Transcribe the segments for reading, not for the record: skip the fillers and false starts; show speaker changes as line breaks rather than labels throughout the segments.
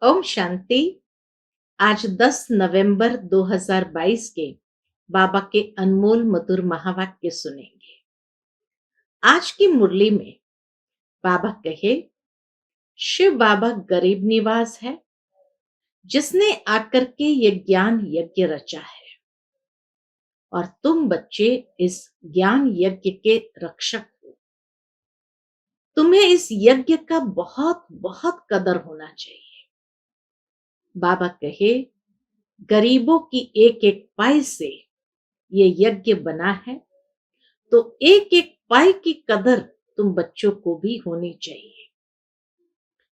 ओम शांति। आज 10 नवंबर 2022 के बाबा के अनमोल मधुर महावाक्य सुनेंगे। आज की मुरली में बाबा कहे, शिव बाबा गरीब निवाज है जिसने आकर के ये ज्ञान यज्ञ रचा है और तुम बच्चे इस ज्ञान यज्ञ के रक्षक हो। तुम्हें इस यज्ञ का बहुत बहुत कदर होना चाहिए। बाबा कहे, गरीबों की एक एक पाई से ये यज्ञ बना है, तो एक एक पाई की कदर तुम बच्चों को भी होनी चाहिए।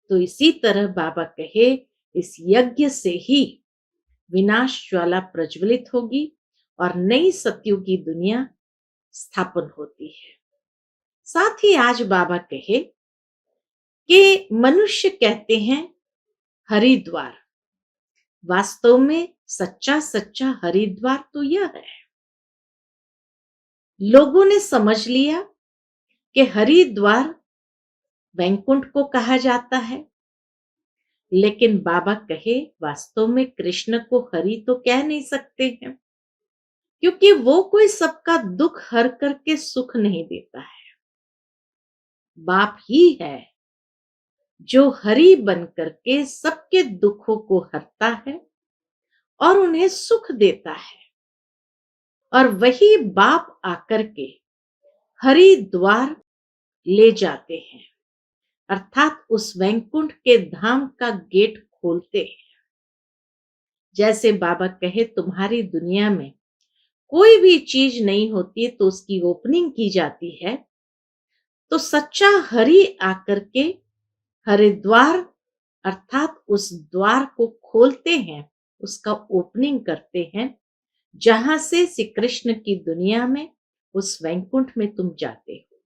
तो इसी तरह बाबा कहे, इस यज्ञ से ही विनाश ज्वाला प्रज्वलित होगी और नई सतयुगी दुनिया स्थापन होती है। साथ ही आज बाबा कहे कि मनुष्य कहते हैं हरिद्वार, वास्तव में सच्चा सच्चा हरिद्वार तो यह है। लोगों ने समझ लिया कि हरिद्वार वैकुंठ को कहा जाता है, लेकिन बाबा कहे वास्तव में कृष्ण को हरि तो कह नहीं सकते हैं, क्योंकि वो कोई सबका दुख हर करके सुख नहीं देता है। बाप ही है जो हरि बन करके सबके दुखों को हरता है और उन्हें सुख देता है। और वही बाप आकर के हरिद्वार ले जाते हैं, अर्थात उस वैकुंठ के धाम का गेट खोलते हैं। जैसे बाबा कहे, तुम्हारी दुनिया में कोई भी चीज नहीं होती तो उसकी ओपनिंग की जाती है, तो सच्चा हरि आकर के हरिद्वार अर्थात उस द्वार को खोलते हैं, उसका ओपनिंग करते हैं, जहां से श्री कृष्ण की दुनिया में उस वैकुंठ में तुम जाते हो।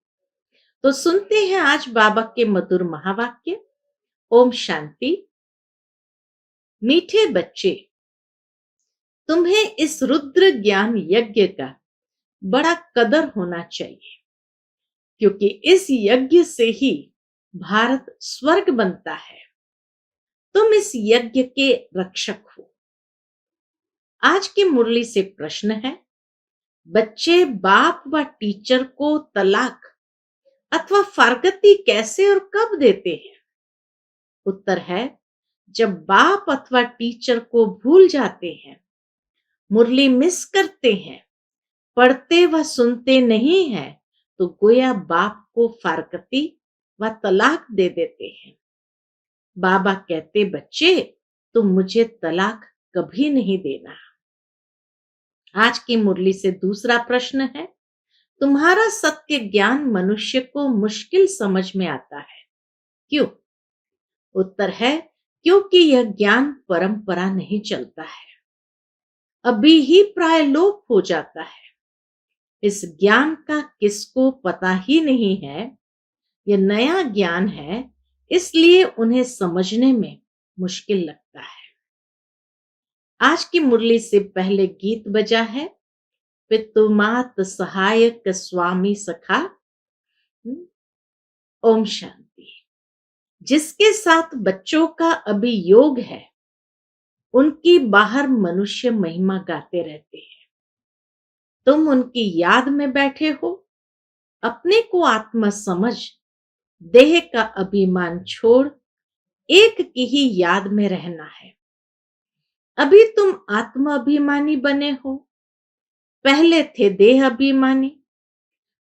तो सुनते हैं आज बाबा के मधुर महावाक्य। ओम शांति। मीठे बच्चे, तुम्हें इस रुद्र ज्ञान यज्ञ का बड़ा कदर होना चाहिए, क्योंकि इस यज्ञ से ही भारत स्वर्ग बनता है। तुम इस यज्ञ के रक्षक हो। आज की मुरली से प्रश्न है, बच्चे बाप व टीचर को तलाक अथवा फारगती कैसे और कब देते हैं? उत्तर है, जब बाप अथवा टीचर को भूल जाते हैं, मुरली मिस करते हैं, पढ़ते व सुनते नहीं है, तो गोया बाप को फारकती व तलाक दे देते हैं। बाबा कहते, बच्चे तुम मुझे तलाक कभी नहीं देना। आज की मुरली से दूसरा प्रश्न है, तुम्हारा सत्य ज्ञान मनुष्य को मुश्किल समझ में आता है, क्यों? उत्तर है, क्योंकि यह ज्ञान परंपरा नहीं चलता है, अभी ही प्राय लोप हो जाता है। इस ज्ञान का किसको पता ही नहीं है, यह नया ज्ञान है, इसलिए उन्हें समझने में मुश्किल लगता है। आज की मुरली से पहले गीत बजा है, पितुमात सहायक स्वामी सखा। ओम शांति। जिसके साथ बच्चों का अभी योग है, उनकी बाहर मनुष्य महिमा गाते रहते हैं। तुम उनकी याद में बैठे हो, अपने को आत्मा समझ, देह का अभिमान छोड़ एक की ही याद में रहना है। अभी तुम आत्मा अभिमानी बने हो, पहले थे देह अभिमानी।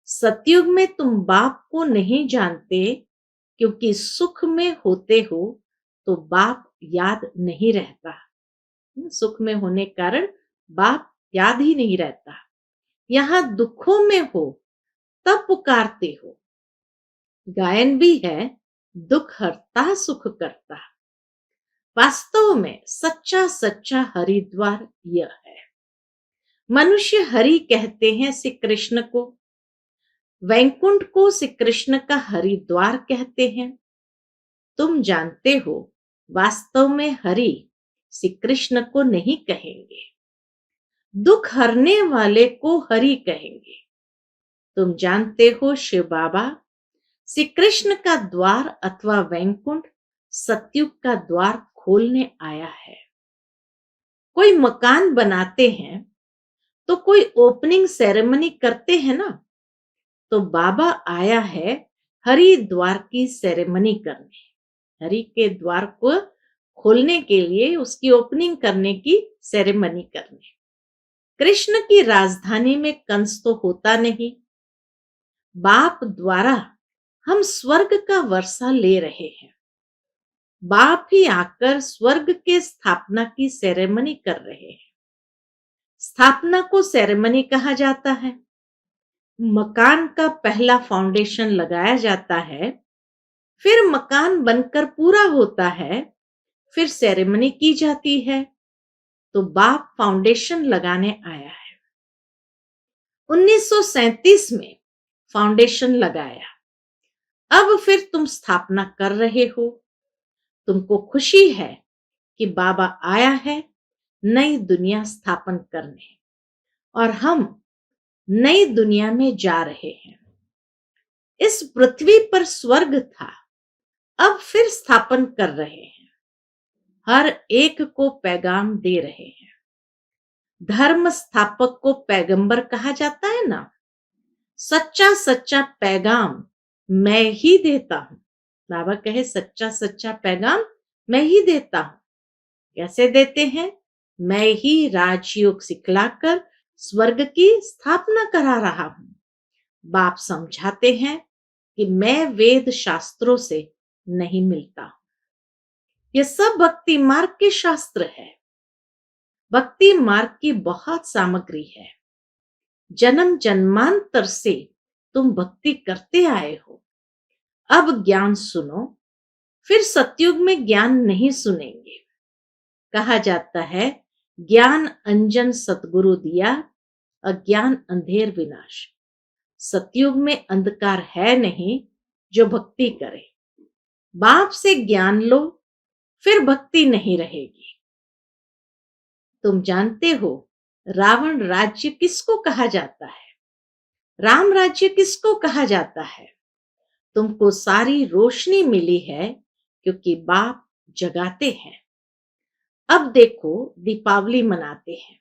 सतयुग में तुम बाप को नहीं जानते, क्योंकि सुख में होते हो तो बाप याद नहीं रहता। सुख में होने कारण बाप याद ही नहीं रहता। यहां दुखों में हो तब पुकारते हो। गायन भी है, दुख हरता सुख करता। वास्तव में सच्चा सच्चा हरिद्वार यह है। मनुष्य हरि कहते हैं श्री कृष्ण को, वैकुंठ को श्री कृष्ण का हरिद्वार कहते हैं। तुम जानते हो, वास्तव में हरि श्री कृष्ण को नहीं कहेंगे, दुख हरने वाले को हरि कहेंगे। तुम जानते हो, शिव बाबा श्री कृष्ण का द्वार अथवा वैकुंठ सतयुग का द्वार खोलने आया है। कोई मकान बनाते हैं तो कोई ओपनिंग सेरेमनी करते हैं ना, तो बाबा आया है हरिद्वार की सेरेमनी करने, हरि के द्वार को खोलने के लिए उसकी ओपनिंग करने की सेरेमनी करने। कृष्ण की राजधानी में कंस तो होता नहीं, बाप द्वारा हम स्वर्ग का वर्षा ले रहे हैं। बाप ही आकर स्वर्ग के स्थापना की सेरेमनी कर रहे हैं। स्थापना को सेरेमनी कहा जाता है। मकान का पहला फाउंडेशन लगाया जाता है, फिर मकान बनकर पूरा होता है, फिर सेरेमनी की जाती है। तो बाप फाउंडेशन लगाने आया है। 1937 में फाउंडेशन लगाया, अब फिर तुम स्थापना कर रहे हो। तुमको खुशी है कि बाबा आया है नई दुनिया स्थापन करने, और हम नई दुनिया में जा रहे हैं। इस पृथ्वी पर स्वर्ग था, अब फिर स्थापन कर रहे हैं। हर एक को पैगाम दे रहे हैं। धर्म स्थापक को पैगंबर कहा जाता है ना। सच्चा सच्चा पैगाम मैं ही देता हूं। बाबा कहे सच्चा सच्चा पैगाम मैं ही देता हूं। कैसे देते हैं? मैं ही राजयोग सिखलाकर स्वर्ग की स्थापना करा रहा हूं। बाप समझाते हैं कि मैं वेद शास्त्रों से नहीं मिलता। ये सब भक्ति मार्ग के शास्त्र है। भक्ति मार्ग की बहुत सामग्री है। जन्म जन्मांतर से तुम भक्ति करते आए हो। अब ज्ञान सुनो, फिर सतयुग में ज्ञान नहीं सुनेंगे। कहा जाता है ज्ञान अंजन सतगुरु दिया, अज्ञान अंधेर विनाश। सतयुग में अंधकार है नहीं जो भक्ति करे। बाप से ज्ञान लो, फिर भक्ति नहीं रहेगी। तुम जानते हो रावण राज्य किसको कहा जाता है? राम राज्य किसको कहा जाता है? तुमको सारी रोशनी मिली है क्योंकि बाप जगाते हैं। अब देखो दीपावली मनाते हैं,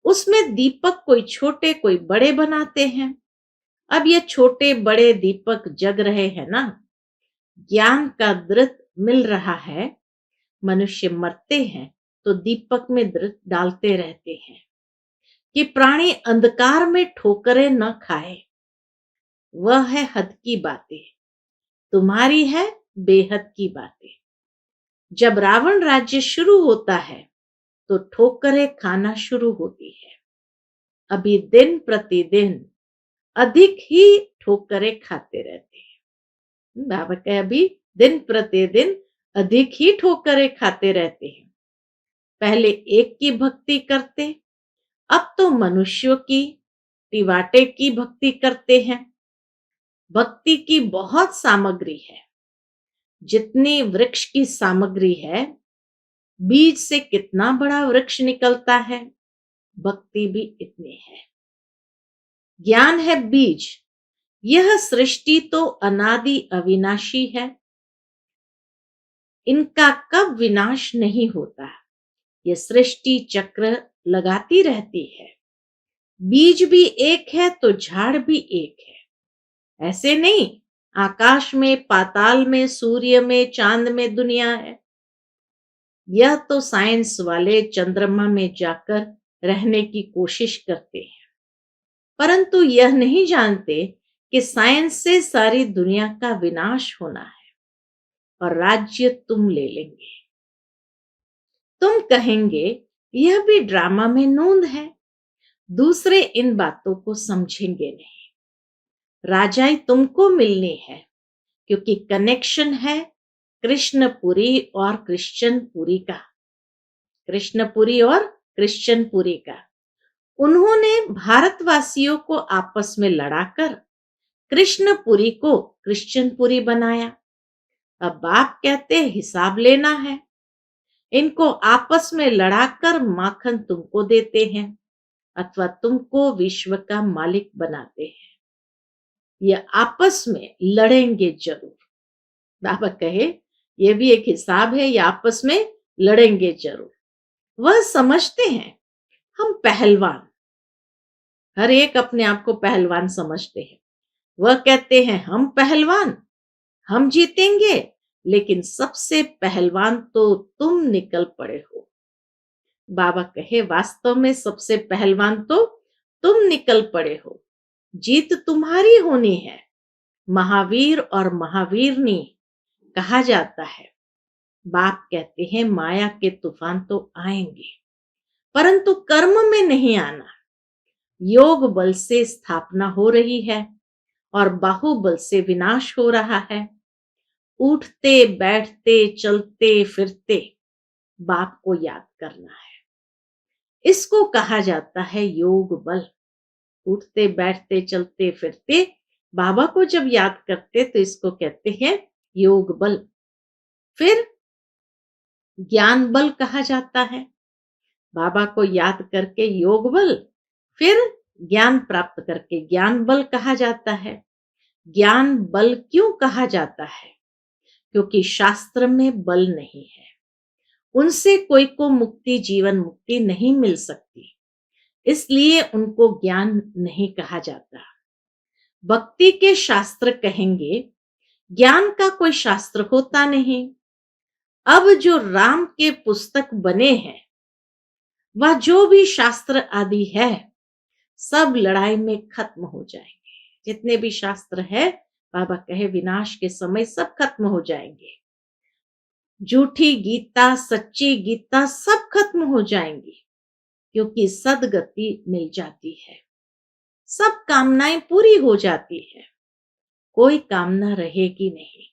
उसमें दीपक कोई छोटे कोई बड़े बनाते हैं। अब ये छोटे बड़े दीपक जग रहे हैं ना। ज्ञान का दृत मिल रहा है। मनुष्य मरते हैं तो दीपक में दृत डालते रहते हैं कि प्राणी अंधकार में ठोकरें न खाए। वह है हद की बातें, तुम्हारी है बेहद की बातें। जब रावण राज्य शुरू होता है तो ठोकरें खाना शुरू होती है। अभी दिन प्रतिदिन अधिक ही ठोकरें खाते रहते हैं। बाबा कहे अभी दिन प्रतिदिन अधिक ही ठोकरें खाते रहते हैं। पहले एक की भक्ति करते, अब तो मनुष्यों की टिवाटे की भक्ति करते हैं। भक्ति की बहुत सामग्री है। जितनी वृक्ष की सामग्री है, बीज से कितना बड़ा वृक्ष निकलता है, भक्ति भी इतनी है। ज्ञान है बीज। यह सृष्टि तो अनादि अविनाशी है, इनका कब विनाश नहीं होता। यह सृष्टि चक्र लगाती रहती है। बीज भी एक है तो झाड़ भी एक है। ऐसे नहीं आकाश में, पाताल में, सूर्य में, चांद में दुनिया है। यह तो साइंस वाले चंद्रमा में जाकर रहने की कोशिश करते हैं, परंतु यह नहीं जानते कि साइंस से सारी दुनिया का विनाश होना है और राज्य तुम ले लेंगे। तुम कहेंगे यह भी ड्रामा में नूंद है। दूसरे इन बातों को समझेंगे नहीं। राजाई तुमको मिलनी है क्योंकि कनेक्शन है कृष्णपुरी और क्रिश्चियनपुरी का। कृष्णपुरी और क्रिश्चियनपुरी का। उन्होंने भारतवासियों को आपस में लड़ाकर कृष्णपुरी को क्रिश्चियनपुरी बनाया। अब बाप कहते हिसाब लेना है। इनको आपस में लड़ाकर माखन तुमको देते हैं अथवा तुमको विश्व का मालिक बनाते हैं। ये आपस में लड़ेंगे जरूर। बाबा कहे ये भी एक हिसाब है, ये आपस में लड़ेंगे जरूर। वह समझते हैं हम पहलवान, हर एक अपने आप को पहलवान समझते हैं। वह कहते हैं हम पहलवान, हम जीतेंगे, लेकिन सबसे पहलवान तो तुम निकल पड़े हो। बाबा कहे वास्तव में सबसे पहलवान तो तुम निकल पड़े हो, जीत तुम्हारी होनी है। महावीर और महावीरनी कहा जाता है। बाप कहते हैं माया के तूफान तो आएंगे, परंतु कर्म में नहीं आना। योग बल से स्थापना हो रही है और बाहुबल से विनाश हो रहा है। उठते बैठते चलते फिरते बाप को याद करना है, इसको कहा जाता है योग बल। उठते बैठते चलते फिरते बाबा को जब याद करते तो इसको कहते हैं योग बल। फिर ज्ञान बल कहा जाता है। बाबा को याद करके योग बल, फिर ज्ञान प्राप्त करके ज्ञान बल कहा जाता है। ज्ञान बल क्यों कहा जाता है? क्योंकि शास्त्र में बल नहीं है, उनसे कोई को मुक्ति, जीवन मुक्ति नहीं मिल सकती, इसलिए उनको ज्ञान नहीं कहा जाता। भक्ति के शास्त्र कहेंगे, ज्ञान का कोई शास्त्र होता नहीं। अब जो राम के पुस्तक बने हैं, वह जो भी शास्त्र आदि है, सब लड़ाई में खत्म हो जाएंगे। जितने भी शास्त्र है, बाबा कहे विनाश के समय सब खत्म हो जाएंगे। झूठी गीता, सच्ची गीता सब खत्म हो जाएंगी, क्योंकि सदगति मिल जाती है, सब कामनाएं पूरी हो जाती है, कोई कामना रहेगी नहीं।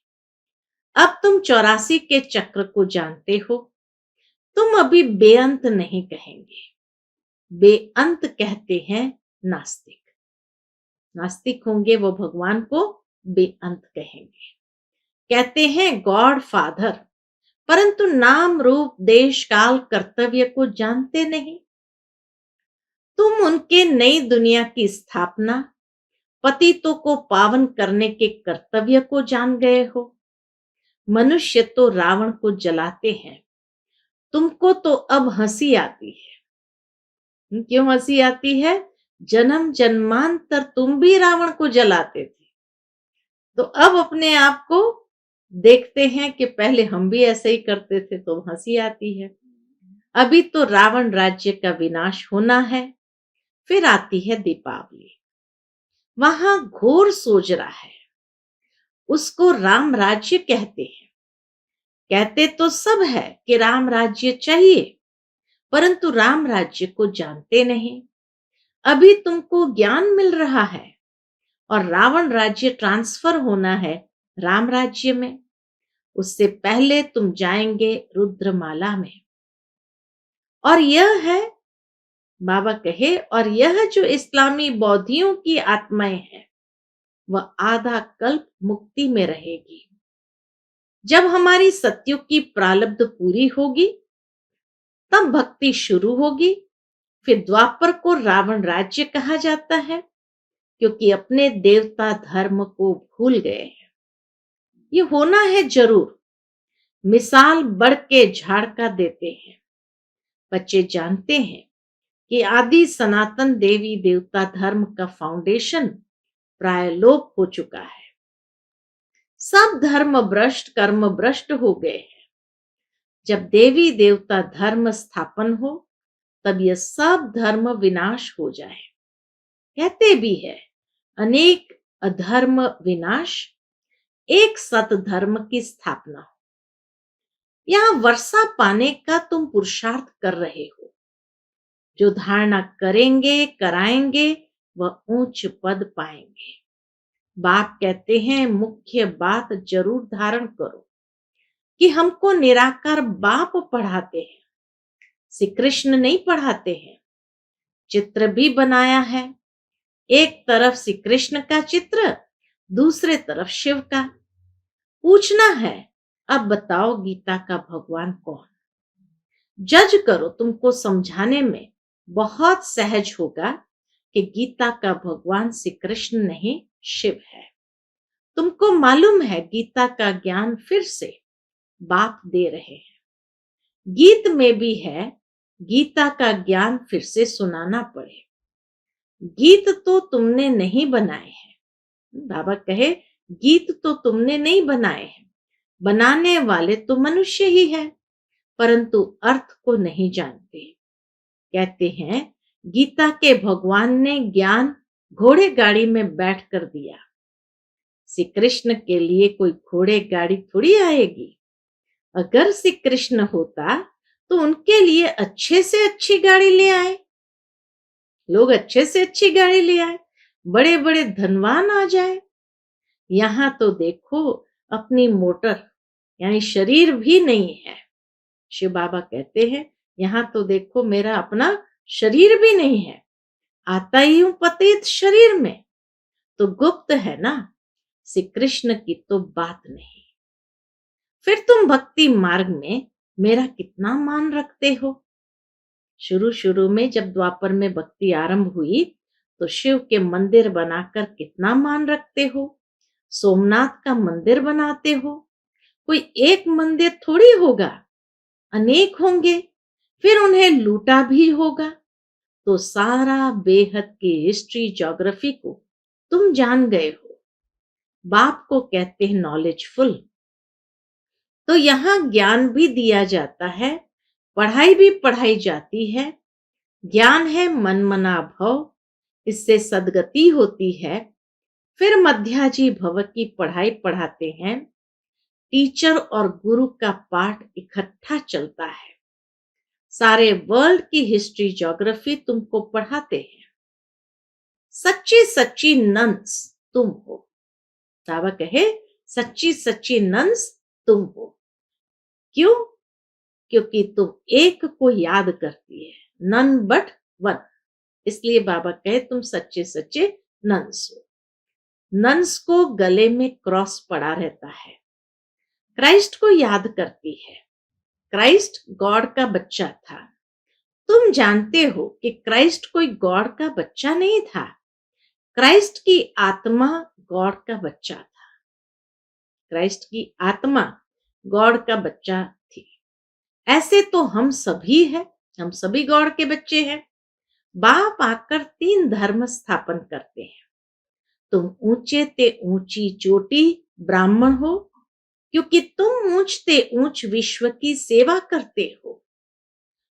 अब तुम 84 के चक्र को जानते हो, तुम अभी बेअंत नहीं कहेंगे। बेअंत कहते हैं नास्तिक। नास्तिक होंगे वो भगवान को बेअंत कहेंगे। कहते हैं गॉड फादर, परंतु नाम रूप देश काल कर्तव्य को जानते नहीं। तुम उनके नई दुनिया की स्थापना, पतितों को पावन करने के कर्तव्य को जान गए हो। मनुष्य तो रावण को जलाते हैं, तुमको तो अब हंसी आती है। क्यों हंसी आती है? जन्म जन्मांतर तुम भी रावण को जलाते थे, तो अब अपने आप को देखते हैं कि पहले हम भी ऐसे ही करते थे, तो हंसी आती है। अभी तो रावण राज्य का विनाश होना है, फिर आती है दीपावली। वहां घोर सोजरा है, उसको राम राज्य कहते हैं। कहते तो सब है कि राम राज्य चाहिए, परंतु राम राज्य को जानते नहीं। अभी तुमको ज्ञान मिल रहा है और रावण राज्य ट्रांसफर होना है राम राज्य में, उससे पहले तुम जाएंगे रुद्रमाला में। और यह है, बाबा कहे, और यह जो इस्लामी बौद्धियों की आत्माएं हैं, वह आधा कल्प मुक्ति में रहेगी। जब हमारी सत्युग की प्रारब्ध पूरी होगी, तब भक्ति शुरू होगी। फिर द्वापर को रावण राज्य कहा जाता है, क्योंकि अपने देवता धर्म को भूल गए हैं। ये होना है जरूर। मिसाल बढ़ के झाड़ का देते हैं। बच्चे जानते हैं कि आदि सनातन देवी देवता धर्म का फाउंडेशन प्राय लोप हो चुका है। सब धर्म भ्रष्ट, कर्म भ्रष्ट हो गए हैं। जब देवी देवता धर्म स्थापन हो, तब यह सब धर्म विनाश हो जाए। कहते भी है अनेक अधर्म विनाश, एक सत धर्म की स्थापना हो। यहां वर्षा पाने का तुम पुरुषार्थ कर रहे हो। जो धारणा करेंगे, कराएंगे, वह ऊंच पद पाएंगे। बाप कहते हैं मुख्य बात जरूर धारण करो कि हमको निराकार बाप पढ़ाते हैं, श्री कृष्ण नहीं पढ़ाते हैं। चित्र भी बनाया है, एक तरफ श्री कृष्ण का चित्र, दूसरे तरफ शिव का। पूछना है, अब बताओ गीता का भगवान कौन? जज करो, तुमको समझाने में बहुत सहज होगा कि गीता का भगवान श्री कृष्ण नहीं, शिव है। तुमको मालूम है गीता का ज्ञान फिर से बाप दे रहे हैं। गीत में भी है, गीता का ज्ञान फिर से सुनाना पड़े। गीत तो तुमने नहीं बनाए हैं। बाबा कहे, गीत तो तुमने नहीं बनाए हैं, बनाने वाले तो मनुष्य ही है, परंतु अर्थ को नहीं जानते। कहते हैं, गीता के भगवान ने ज्ञान घोड़े गाड़ी में बैठ कर दिया। श्री कृष्ण के लिए कोई घोड़े गाड़ी थोड़ी आएगी। अगर श्री कृष्ण होता तो उनके लिए अच्छे से अच्छी गाड़ी ले आए। लोग अच्छे से अच्छी गाड़ी ले आए, बड़े बड़े धनवान आ जाए। यहां तो देखो, अपनी मोटर यानी शरीर भी नहीं है। शिव बाबा कहते हैं, यहां तो देखो मेरा अपना शरीर भी नहीं है, आता ही हूं पतित शरीर में, तो गुप्त है ना। श्री कृष्ण की तो बात नहीं। फिर तुम भक्ति मार्ग में मेरा कितना मान रखते हो। शुरू शुरू में जब द्वापर में भक्ति आरंभ हुई तो शिव के मंदिर बनाकर कितना मान रखते हो। सोमनाथ का मंदिर बनाते हो, कोई एक मंदिर थोड़ी होगा, अनेक होंगे। फिर उन्हें लूटा भी होगा। तो सारा बेहद की हिस्ट्री ज्योग्राफी को तुम जान गए हो। बाप को कहते हैं नॉलेजफुल। तो यहाँ ज्ञान भी दिया जाता है, पढ़ाई भी पढ़ाई जाती है। ज्ञान है मन मना भव, इससे सदगति होती है। फिर मध्याजी भव की पढ़ाई पढ़ाते हैं। टीचर और गुरु का पाठ इकट्ठा चलता है। सारे वर्ल्ड की हिस्ट्री ज्योग्राफी तुमको पढ़ाते हैं। सच्ची सच्ची नन्स तुम हो। बाबा कहे, सच्ची सच्ची नन्स तुम हो। क्यों? क्योंकि तुम एक को याद करती है, नन बट वन। इसलिए बाबा कहे, तुम सच्चे सच्चे नन्स हो। नन्स को गले में क्रॉस पड़ा रहता है, क्राइस्ट को याद करती है। क्राइस्ट गॉड का बच्चा था। तुम जानते हो कि क्राइस्ट कोई गॉड का बच्चा नहीं था। क्राइस्ट की आत्मा गॉड का बच्चा था। क्राइस्ट की आत्मा गॉड का बच्चा थी। ऐसे तो हम सभी हैं, हम सभी गॉड के बच्चे हैं। बाप आकर 3 धर्म स्थापन करते हैं। तुम ऊंचे ते ऊंची चोटी ब्राह्मण हो, क्योंकि तुम ऊंचते ऊंच विश्व की सेवा करते हो।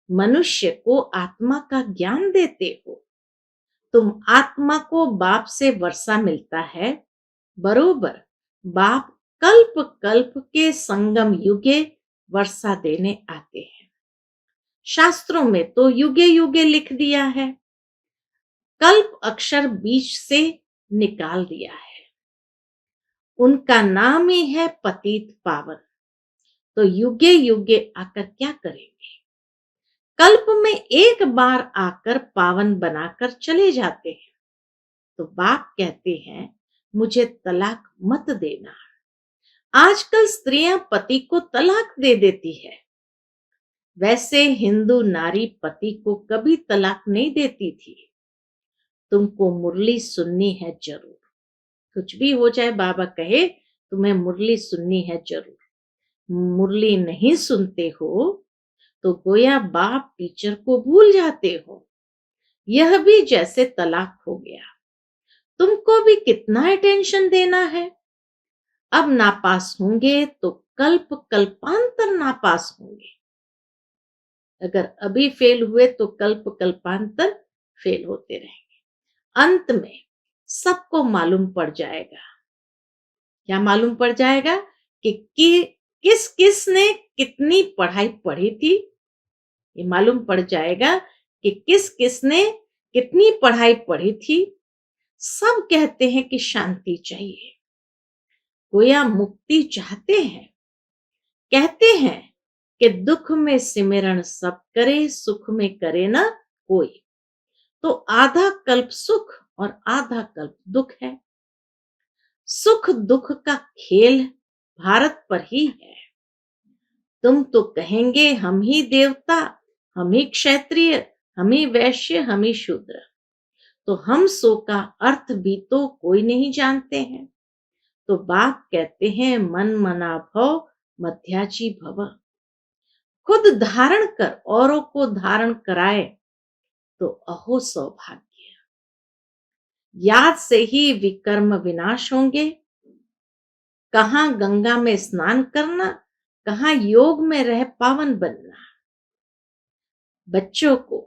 मनुष्य को आत्मा का ज्ञान देते हो। तुम आत्मा को बाप से वर्षा मिलता है, बरोबर बाप कल्प कल्प के संगम युगे वर्षा देने आते हैं। शास्त्रों में तो युगे युगे लिख दिया है, कल्प अक्षर बीच से निकाल दिया है। उनका नाम ही है पतित पावन। तो युगे युगे आकर क्या करेंगे? कल्प में एक बार आकर पावन बनाकर चले जाते हैं। तो बाप कहते हैं, मुझे तलाक मत देना। आजकल स्त्रियां पति को तलाक दे देती है। वैसे हिंदू नारी पति को कभी तलाक नहीं देती थी। तुमको मुरली सुननी है जरूर। कुछ भी हो जाए, बाबा कहे तुम्हें मुरली सुननी है जरूर। मुरली नहीं सुनते हो तो गोया बाप टीचर को भूल जाते हो। यह भी जैसे तलाक हो गया। तुमको भी कितना अटेंशन देना है। अब नापास होंगे तो कल्प कल्पांतर नापास होंगे। अगर अभी फेल हुए तो कल्प कल्पांतर फेल होते रहेंगे। अंत में सबको मालूम पड़ जाएगा। क्या मालूम पड़ जाएगा? कि किस किस ने कितनी पढ़ाई पढ़ी थी। ये मालूम पड़ जाएगा कि किस किस ने कितनी पढ़ाई पढ़ी थी। सब कहते हैं कि शांति चाहिए, गोया मुक्ति चाहते हैं। कहते हैं कि दुख में सिमरन सब करे, सुख में करे ना कोई। तो आधा कल्प सुख और आधा कल्प दुख है। सुख दुख का खेल भारत पर ही है। तुम तो कहेंगे हम ही देवता, हम ही क्षत्रिय, हम ही वैश्य, हम ही शूद्र। तो हम सो का अर्थ भी तो कोई नहीं जानते हैं। तो बाप कहते हैं मन मना भव मध्याजी भव। खुद धारण कर औरों को धारण कराए तो अहो सौभाग्य। याद से ही विकर्म विनाश होंगे। कहाँ गंगा में स्नान करना, कहाँ योग में रह पावन बनना। बच्चों को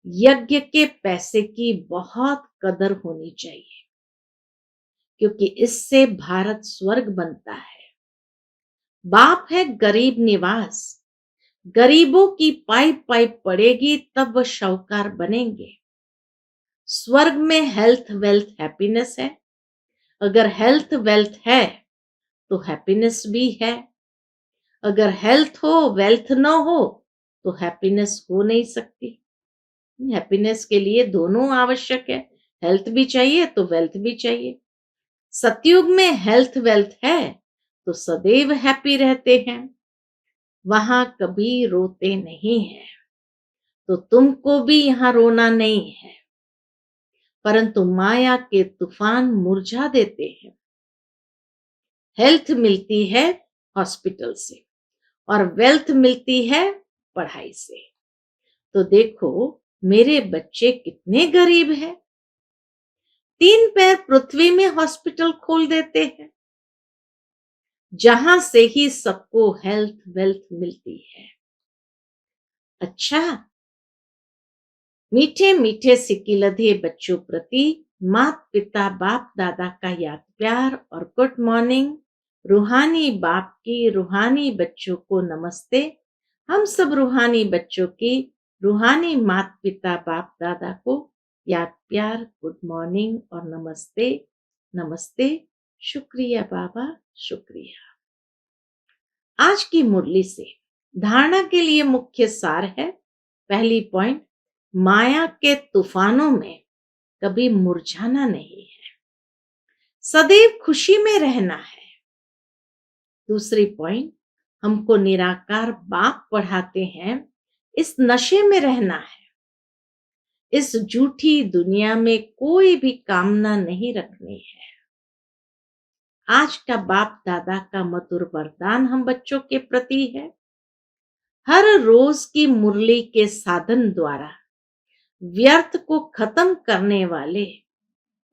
यज्ञ के पैसे की बहुत कदर होनी चाहिए, क्योंकि इससे भारत स्वर्ग बनता है। बाप है गरीब निवास, गरीबों की पाइप पाइप पड़ेगी तब वह शाहूकार बनेंगे। स्वर्ग में हेल्थ वेल्थ हैप्पीनेस है। अगर हेल्थ वेल्थ है तो हैप्पीनेस भी है। अगर हेल्थ हो वेल्थ न हो तो हैप्पीनेस हो नहीं सकती। हैप्पीनेस के लिए दोनों आवश्यक है, हेल्थ भी चाहिए तो वेल्थ भी चाहिए। सतयुग में हेल्थ वेल्थ है तो सदैव हैप्पी रहते हैं, वहां कभी रोते नहीं है। तो तुमको भी यहां रोना नहीं है, परंतु माया के तूफान मुरझा देते हैं। हेल्थ मिलती है हॉस्पिटल से और वेल्थ मिलती है पढ़ाई से। तो देखो मेरे बच्चे कितने गरीब हैं, 3 पैर पृथ्वी में हॉस्पिटल खोल देते हैं, जहां से ही सबको हेल्थ वेल्थ मिलती है। अच्छा, मीठे मीठे सिकिलधे बच्चों प्रति मात पिता बाप दादा का याद प्यार और गुड मॉर्निंग। रूहानी बाप की रूहानी बच्चों को नमस्ते। हम सब रूहानी बच्चों की रूहानी मात पिता बाप दादा को याद प्यार, गुड मॉर्निंग और नमस्ते। नमस्ते। शुक्रिया बाबा, शुक्रिया। आज की मुरली से धारणा के लिए मुख्य सार है। पहली पॉइंट, माया के तूफानों में कभी मुरझाना नहीं है, सदैव खुशी में रहना है। दूसरी पॉइंट, हमको निराकार बाप पढ़ाते हैं, इस नशे में रहना है। इस झूठी दुनिया में कोई भी कामना नहीं रखनी है। आज का बाप दादा का मधुर वरदान हम बच्चों के प्रति है। हर रोज की मुरली के साधन द्वारा व्यर्थ को खत्म करने वाले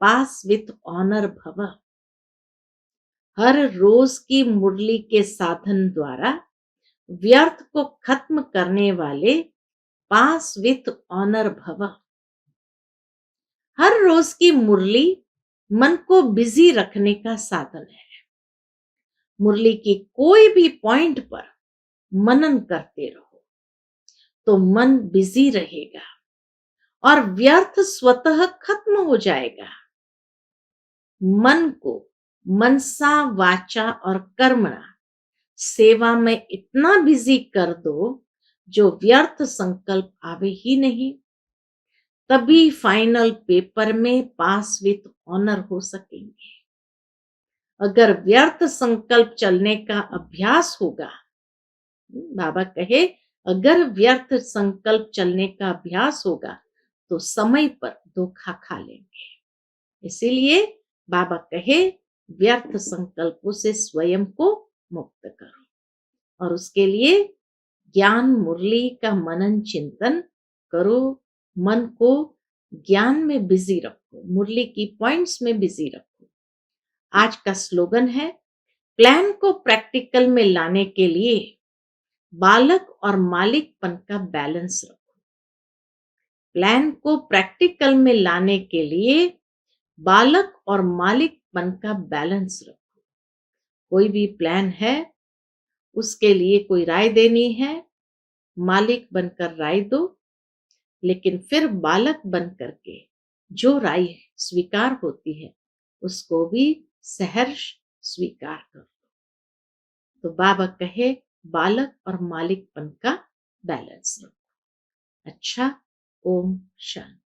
पास विथ ऑनर भव। हर रोज की मुरली के साधन द्वारा व्यर्थ को खत्म करने वाले पास विथ ऑनर भव। हर रोज की मुरली मन को बिजी रखने का साधन है। मुरली की कोई भी पॉइंट पर मनन करते रहो तो मन बिजी रहेगा और व्यर्थ स्वतः खत्म हो जाएगा। मन को मनसा वाचा और कर्मणा सेवा में इतना बिजी कर दो जो व्यर्थ संकल्प आवे ही नहीं, तभी फाइनल पेपर में पास विथ ऑनर हो सकेंगे। अगर व्यर्थ संकल्प चलने का अभ्यास होगा, बाबा कहे अगर व्यर्थ संकल्प चलने का अभ्यास होगा तो समय पर धोखा खा लेंगे। इसीलिए बाबा कहे व्यर्थ संकल्पों से स्वयं को मुक्त करो और उसके लिए ज्ञान मुरली का मनन चिंतन करो। मन को ज्ञान में बिजी रखो, मुरली की पॉइंट्स में बिजी रखो। आज का स्लोगन है, प्लान को प्रैक्टिकल में लाने के लिए बालक और मालिकपन का बैलेंस रखो। प्लान को प्रैक्टिकल में लाने के लिए बालक और मालिकपन का बैलेंस रखो। कोई भी प्लान है, उसके लिए कोई राय देनी है, मालिक बनकर राय दो, लेकिन फिर बालक बन करके जो राय स्वीकार होती है उसको भी सहर्ष स्वीकार करो। तो बाबा कहे बालक और मालिकपन का बैलेंस रखो। अच्छा, ओम शांति।